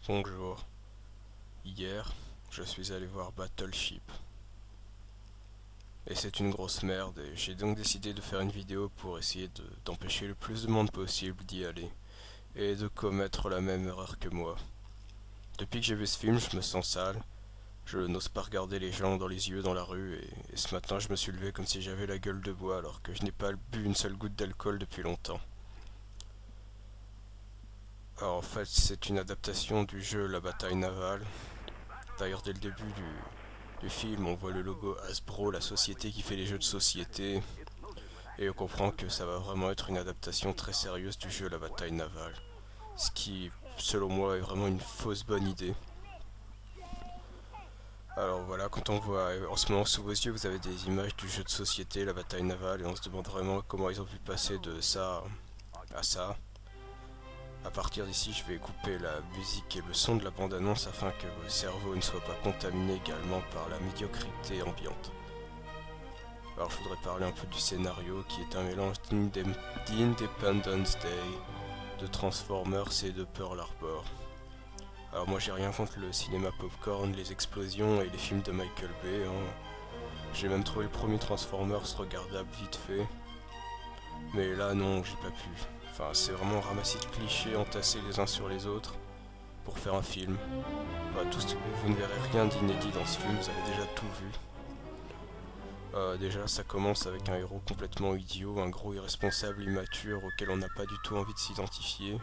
Bonjour. Hier, je suis allé voir Battleship. Et c'est une grosse merde et j'ai donc décidé de faire une vidéo pour essayer d'empêcher le plus de monde possible d'y aller et de commettre la même erreur que moi. Depuis que j'ai vu ce film, je me sens sale. Je n'ose pas regarder les gens dans les yeux dans la rue et ce matin je me suis levé comme si j'avais la gueule de bois alors que je n'ai pas bu une seule goutte d'alcool depuis longtemps. Alors en fait c'est une adaptation du jeu La Bataille Navale. D'ailleurs dès le début du film, on voit le logo Hasbro, la société qui fait les jeux de société, et on comprend que ça va vraiment être une adaptation très sérieuse du jeu La Bataille Navale. Ce qui, selon moi, est vraiment une fausse bonne idée. Alors voilà, quand on voit en ce moment sous vos yeux, vous avez des images du jeu de société, La Bataille Navale, et on se demande vraiment comment ils ont pu passer de ça à ça. À partir d'ici, je vais couper la musique et le son de la bande-annonce afin que vos cerveaux ne soient pas contaminés également par la médiocrité ambiante. Alors je voudrais parler un peu du scénario qui est un mélange d'Independence Day, de Transformers et de Pearl Harbor. Alors moi j'ai rien contre le cinéma popcorn, les explosions et les films de Michael Bay. J'ai même trouvé le premier Transformers regardable vite fait. Mais là non, j'ai pas pu. Enfin c'est vraiment un ramassis de clichés entassés les uns sur les autres pour faire un film. Enfin, vous ne verrez rien d'inédit dans ce film, vous avez déjà tout vu. Déjà, ça commence avec un héros complètement idiot, un gros irresponsable immature auquel on n'a pas du tout envie de s'identifier,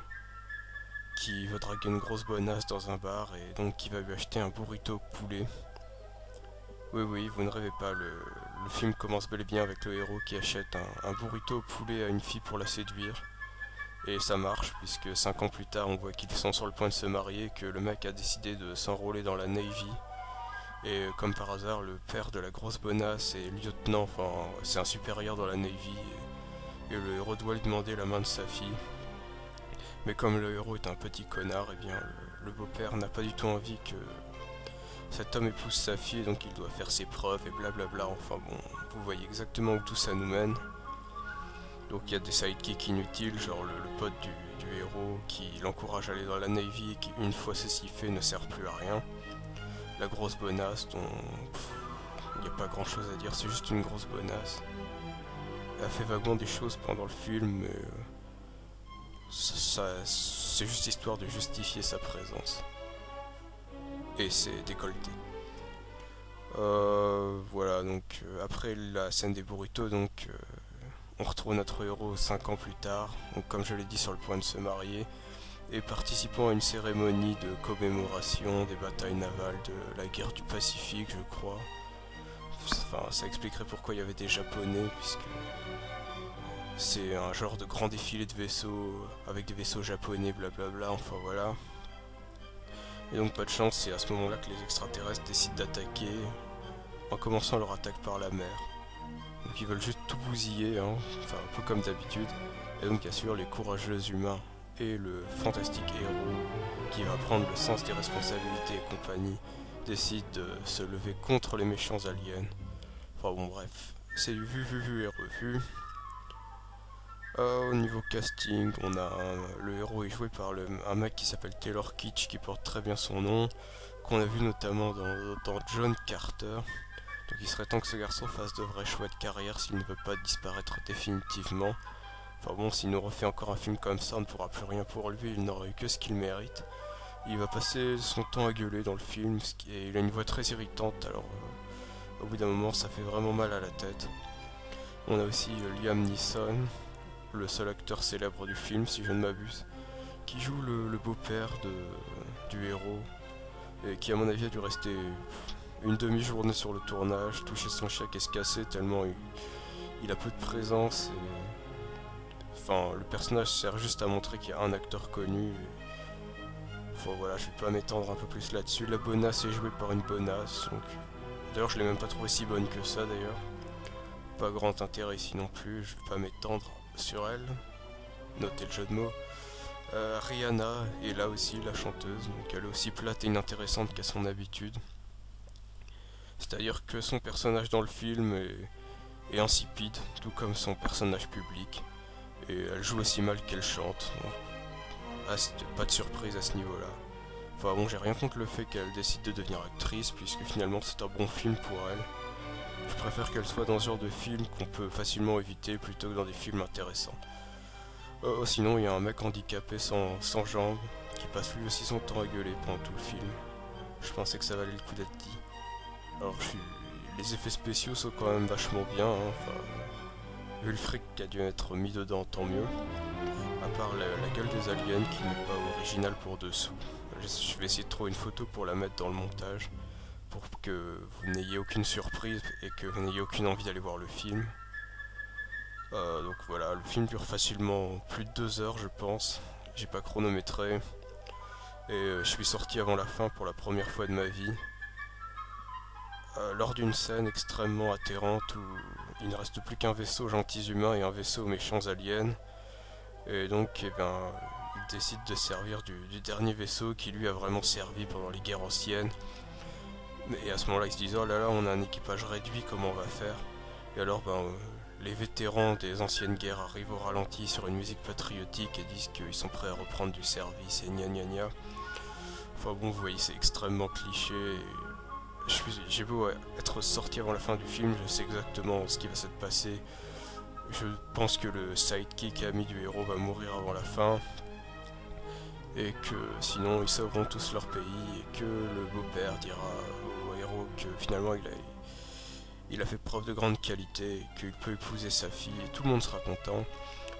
qui veut draguer une grosse bonasse dans un bar et donc qui va lui acheter un burrito au poulet. Oui, oui, vous ne rêvez pas, le film commence bel et bien avec le héros qui achète un burrito au poulet à une fille pour la séduire. Et ça marche, puisque 5 ans plus tard, on voit qu'ils sont sur le point de se marier, que le mec a décidé de s'enrôler dans la Navy. Et comme par hasard, le père de la grosse bonasse est lieutenant, enfin c'est un supérieur dans la Navy, et le héros doit lui demander la main de sa fille. Mais comme le héros est un petit connard, et bien le beau-père n'a pas du tout envie que cet homme épouse sa fille, et donc il doit faire ses preuves et blablabla. Enfin bon, vous voyez exactement où tout ça nous mène. Donc il y a des sidekicks inutiles, genre le pote du héros qui l'encourage à aller dans la Navy et qui, une fois ceci fait, ne sert plus à rien. La grosse bonasse dont il n'y a pas grand chose à dire, c'est juste une grosse bonasse. Elle a fait vaguement des choses pendant le film, mais c'est juste histoire de justifier sa présence. Et c'est décolleté. Voilà, donc après la scène des burritos, donc on retrouve notre héros 5 ans plus tard, donc comme je l'ai dit sur le point de se marier, et participant à une cérémonie de commémoration des batailles navales de la guerre du Pacifique, je crois. Enfin, ça expliquerait pourquoi il y avait des Japonais, puisque c'est un genre de grand défilé de vaisseaux avec des vaisseaux japonais, blablabla, enfin voilà. Et donc pas de chance, c'est à ce moment-là que les extraterrestres décident d'attaquer, en commençant leur attaque par la mer. Donc ils veulent juste tout bousiller, hein, enfin un peu comme d'habitude. Et donc bien sûr les courageux humains et le fantastique héros qui va prendre le sens des responsabilités et compagnie décide de se lever contre les méchants aliens. Enfin bon bref, c'est du vu et revu. Au niveau casting, le héros est joué par un mec qui s'appelle Taylor Kitsch qui porte très bien son nom, qu'on a vu notamment dans John Carter. Donc il serait temps que ce garçon fasse de vraies choix de carrière s'il ne veut pas disparaître définitivement. Enfin bon, s'il nous refait encore un film comme ça, on ne pourra plus rien pour lui, il n'aura eu que ce qu'il mérite. Il va passer son temps à gueuler dans le film, et il a une voix très irritante, alors au bout d'un moment ça fait vraiment mal à la tête. On a aussi Liam Neeson, le seul acteur célèbre du film si je ne m'abuse, qui joue le beau-père du héros, et qui à mon avis a dû rester une demi-journée sur le tournage, toucher son chèque et se casser tellement il a peu de présence. Enfin, le personnage sert juste à montrer qu'il y a un acteur connu. Enfin voilà, je vais pas m'étendre un peu plus là-dessus. La bonasse est jouée par une bonasse, donc... D'ailleurs, je l'ai même pas trouvée si bonne que ça, d'ailleurs. Pas grand intérêt ici non plus, je vais pas m'étendre sur elle. Notez le jeu de mots. Rihanna est là aussi, la chanteuse, donc elle est aussi plate et inintéressante qu'à son habitude. C'est-à-dire que son personnage dans le film est insipide, tout comme son personnage public. Et elle joue aussi mal qu'elle chante. Donc, pas de surprise à ce niveau-là. Enfin bon, j'ai rien contre le fait qu'elle décide de devenir actrice, puisque finalement c'est un bon film pour elle. Je préfère qu'elle soit dans ce genre de film qu'on peut facilement éviter plutôt que dans des films intéressants. Sinon, il y a un mec handicapé sans jambes qui passe lui aussi son temps à gueuler pendant tout le film. Je pensais que ça valait le coup d'être dit. Alors, les effets spéciaux sont quand même vachement bien, hein. Enfin, vu le fric qui a dû être mis dedans, tant mieux. À part la gueule des aliens qui n'est pas originale pour dessous. Je vais essayer de trouver une photo pour la mettre dans le montage, pour que vous n'ayez aucune surprise et que vous n'ayez aucune envie d'aller voir le film. Donc voilà, le film dure facilement plus de 2 heures je pense. J'ai pas chronométré. Et je suis sorti avant la fin pour la première fois de ma vie. Lors d'une scène extrêmement atterrante où il ne reste plus qu'un vaisseau gentils humains et un vaisseau méchants aliens. Et donc eh ben, il décide de servir du dernier vaisseau qui lui a vraiment servi pendant les guerres anciennes. Et à ce moment là ils se disent oh là là, on a un équipage réduit, comment on va faire? Et alors ben, les vétérans des anciennes guerres arrivent au ralenti sur une musique patriotique et disent qu'ils sont prêts à reprendre du service et gna gna gna. Enfin bon, vous voyez, c'est extrêmement cliché. J'ai beau être sorti avant la fin du film, je sais exactement ce qui va se passer. Je pense que le sidekick ami du héros va mourir avant la fin. Et que sinon ils sauveront tous leur pays et que le beau-père dira au héros que finalement il a fait preuve de grande qualité et qu'il peut épouser sa fille et tout le monde sera content.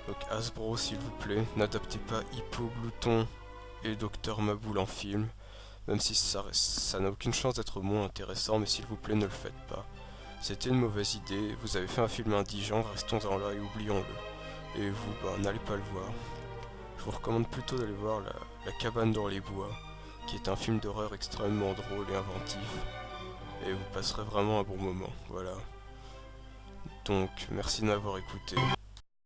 Donc Hasbro, s'il vous plaît, n'adaptez pas Hippo, Glouton et Docteur Maboul en film, même si ça n'a aucune chance d'être moins intéressant, mais s'il vous plaît ne le faites pas. C'était une mauvaise idée, vous avez fait un film indigent, restons-en là et oublions-le. Et vous, n'allez pas le voir. Je vous recommande plutôt d'aller voir la cabane dans les bois, qui est un film d'horreur extrêmement drôle et inventif. Et vous passerez vraiment un bon moment, voilà. Donc, merci de m'avoir écouté.